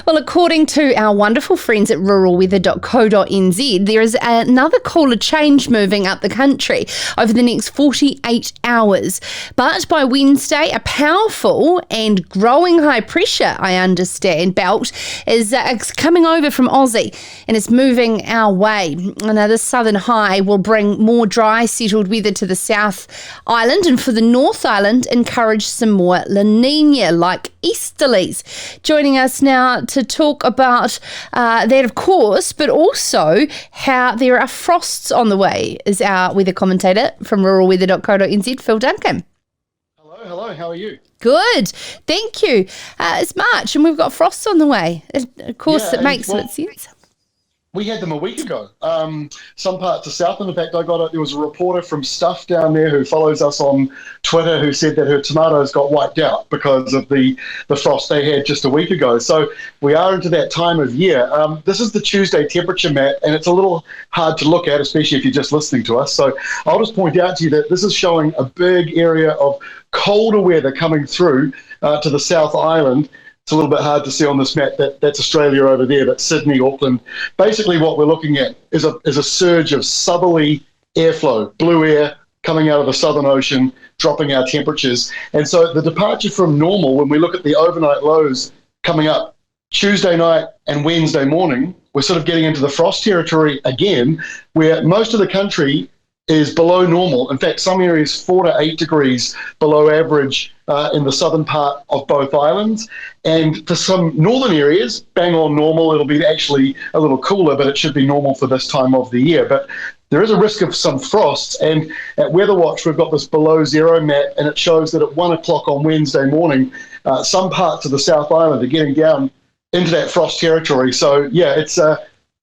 Well, according to our wonderful friends at ruralweather.co.nz, there is another cooler change moving up the country over the next 48 hours. But by Wednesday, a powerful and growing high pressure, I understand, belt is coming over from Aussie and it's moving our way. Now, this southern high will bring more dry, settled weather to the South Island, and for the North Island, encourage some more La Niña, like easterlies. Joining us now to talk about that, of course, but also how there are frosts on the way is our weather commentator from ruralweather.co.nz, Phil Duncan. Hello, how are you? Good, thank you. It's March and we've got frosts on the way. Of course, it makes sense. We had them a week ago. Some parts of Southland. In fact, there was a reporter from Stuff down there who follows us on Twitter who said that her tomatoes got wiped out because of the frost they had just a week ago. So we are into that time of year. This is the Tuesday temperature map, and it's a little hard to look at, especially if you're just listening to us. So I'll just point out to you that this is showing a big area of colder weather coming through to the South Island. It's a little bit hard to see on this map. That's Australia over there, but Sydney, Auckland. Basically what we're looking at is a surge of southerly airflow, blue air coming out of the Southern Ocean, dropping our temperatures. And so the departure from normal, when we look at the overnight lows coming up Tuesday night and Wednesday morning, we're sort of getting into the frost territory again, where most of the country is below normal. In fact, some areas 4 to 8 degrees below average in the southern part of both islands. And for some northern areas, bang on normal. It'll be actually a little cooler, but it should be normal for this time of the year. But there is a risk of some frosts. And at Weather Watch, we've got this below zero map, and it shows that at 1 o'clock on Wednesday morning, some parts of the South Island are getting down into that frost territory. So, yeah, it's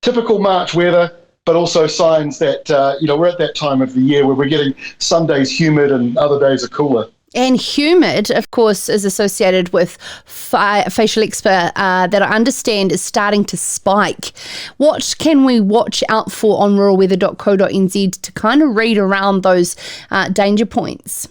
typical March weather, but also signs that, we're at that time of the year where we're getting some days humid and other days are cooler. And humid, of course, is associated with facial eczema that I understand is starting to spike. What can we watch out for on ruralweather.co.nz to kind of read around those danger points?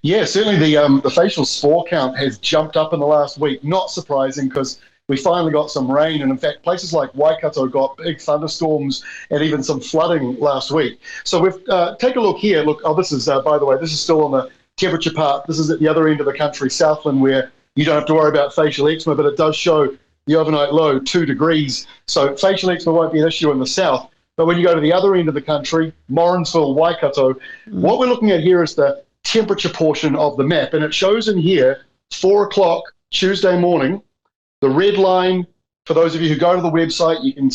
Yeah, certainly the facial spore count has jumped up in the last week. Not surprising because we finally got some rain, and in fact, places like Waikato got big thunderstorms and even some flooding last week. So we've take a look here. Look, this is, by the way, this is still on the temperature part. This is at the other end of the country, Southland, where you don't have to worry about facial eczema, but it does show the overnight low 2 degrees. So facial eczema won't be an issue in the south. But when you go to the other end of the country, Morrinsville, Waikato, what we're looking at here is the temperature portion of the map, and it shows in here 4 o'clock Tuesday morning. The red line, for those of you who go to the website, you can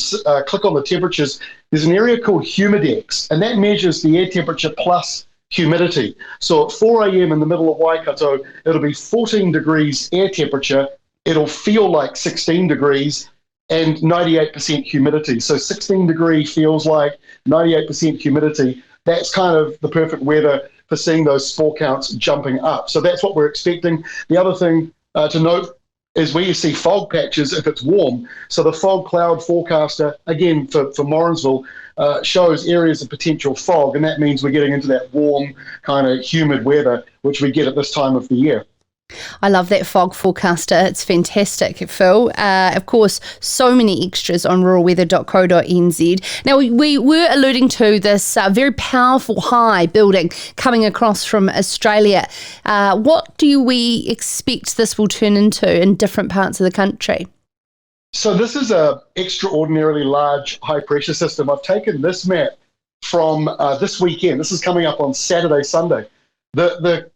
click on the temperatures. There's an area called Humidex, and that measures the air temperature plus humidity. So at 4 a.m. in the middle of Waikato, it'll be 14 degrees air temperature. It'll feel like 16 degrees and 98% humidity. So 16 degree feels like 98% humidity. That's kind of the perfect weather for seeing those spore counts jumping up. So that's what we're expecting. The other thing to note is where you see fog patches if it's warm. So the fog cloud forecaster, again, for Morrinsville, shows areas of potential fog, and that means we're getting into that warm, kind of humid weather, which we get at this time of the year. I love that fog forecaster. It's fantastic, Phil. Of course, so many extras on ruralweather.co.nz. Now, we were alluding to this very powerful high building coming across from Australia. What do we expect this will turn into in different parts of the country? So this is a extraordinarily large high pressure system. I've taken this map from this weekend. This is coming up on Saturday, Sunday. The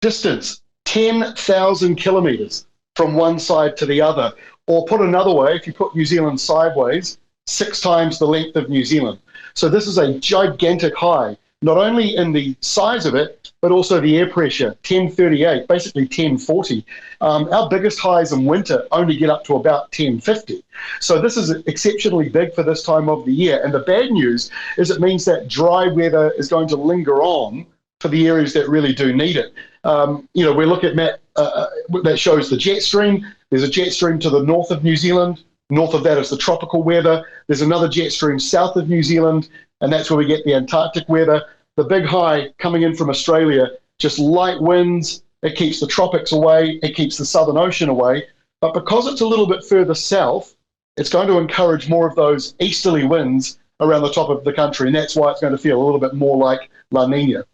distance, 10,000 kilometres from one side to the other. Or put another way, if you put New Zealand sideways, 6 times the length of New Zealand. So this is a gigantic high, not only in the size of it, but also the air pressure, 1038, basically 1040. Our biggest highs in winter only get up to about 1050. So this is exceptionally big for this time of the year. And the bad news is it means that dry weather is going to linger on for the areas that really do need it. We look at map that shows the jet stream. There's a jet stream to the north of New Zealand. North of that is the tropical weather. There's another jet stream south of New Zealand, and that's where we get the Antarctic weather. The big high coming in from Australia, just light winds. It keeps the tropics away. It keeps the Southern Ocean away. But because it's a little bit further south, it's going to encourage more of those easterly winds around the top of the country, and that's why it's going to feel a little bit more like La Niña.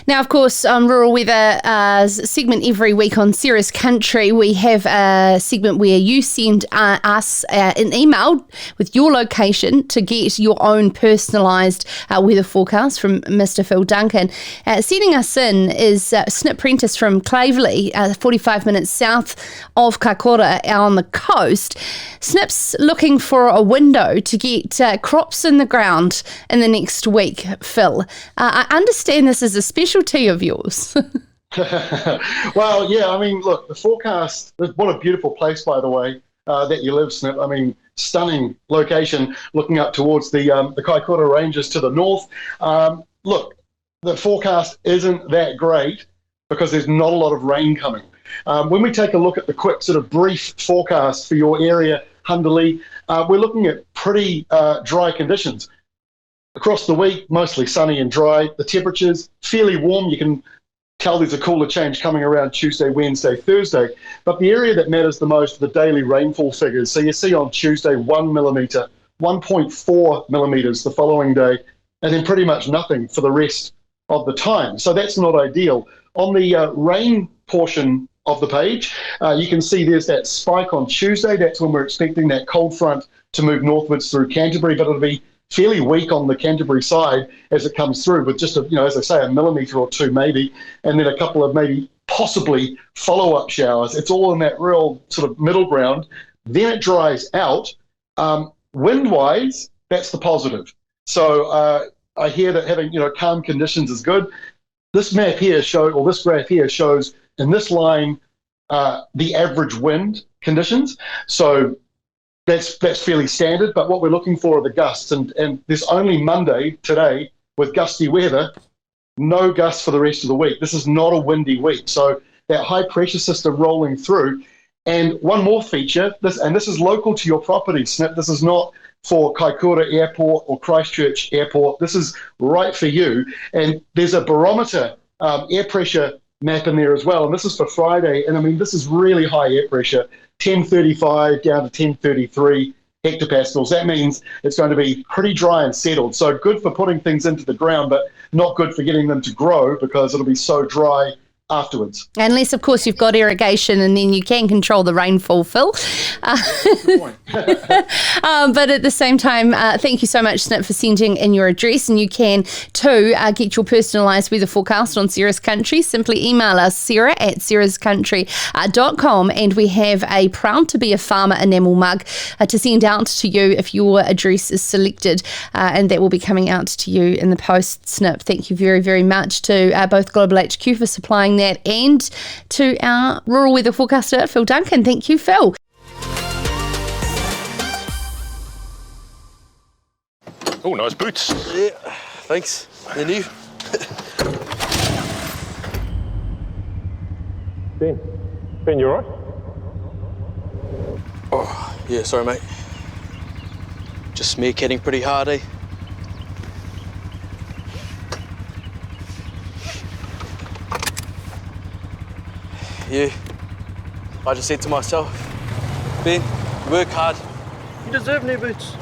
Now, of course, on Rural Weather segment every week on Sarah's Country, we have a segment where you send us an email with your location to get your own personalised weather forecast from Mr. Phil Duncan. Sending us in is Snip Prentice from Clavely, 45 minutes south of Kaikoura on the coast. Snip's looking for a window to get crops in the ground in the next week, Phil. I understand this is a specialty of yours. Well, yeah, I mean, look, the forecast, what a beautiful place, by the way, that you live, Snip. I mean, stunning location looking up towards the Kaikoura Ranges to the north. Look, the forecast isn't that great because there's not a lot of rain coming. When we take a look at the quick sort of brief forecast for your area, Hunderley, we're looking at pretty dry conditions. Across the week, mostly sunny and dry. The temperatures fairly warm. You can tell there's a cooler change coming around Tuesday, Wednesday, Thursday. But the area that matters the most are the daily rainfall figures. So you see on Tuesday 1 millimetre, 1.4 millimetres the following day, and then pretty much nothing for the rest of the time. So that's not ideal. On the rain portion of the page, you can see there's that spike on Tuesday. That's when we're expecting that cold front to move northwards through Canterbury, but it'll be fairly weak on the Canterbury side as it comes through, with just, as I say, a millimetre or two maybe, and then a couple of maybe possibly follow-up showers. It's all in that real sort of middle ground. Then it dries out. Wind-wise, that's the positive. So I hear that having calm conditions is good. This map here this graph here shows in this line the average wind conditions. So that's fairly standard, but what we're looking for are the gusts, and there's only Monday today with gusty weather, no gusts for the rest of the week. This is not a windy week, so that high pressure system rolling through. And one more feature, this is local to your property, Snip. This is not for Kaikoura Airport or Christchurch Airport. This is right for you. And there's a barometer air pressure map in there as well, and this is for Friday. And I mean, this is really high air pressure. 1035 down to 1033 hectopascals. That means it's going to be pretty dry and settled. So good for putting things into the ground, but not good for getting them to grow because it'll be so dry afterwards. Unless, of course, you've got irrigation and then you can control the rainfall, Phil. Good point. But at the same time, thank you so much, Snip, for sending in your address. And you can, too, get your personalised weather forecast on Sarah's Country. Simply email us, sarah@sarahscountry.com, and we have a Proud to be a Farmer enamel mug to send out to you if your address is selected, and that will be coming out to you in the post, Snip. Thank you very, very much to both Global HQ for supplying that, and to our rural weather forecaster, Phil Duncan. Thank you, Phil. Oh, nice boots. Yeah, thanks. They're new. Ben, you alright? Oh, yeah, sorry, mate. Just meerkatting pretty hard, eh? Yeah, I just said to myself, Ben, work hard. You deserve new boots.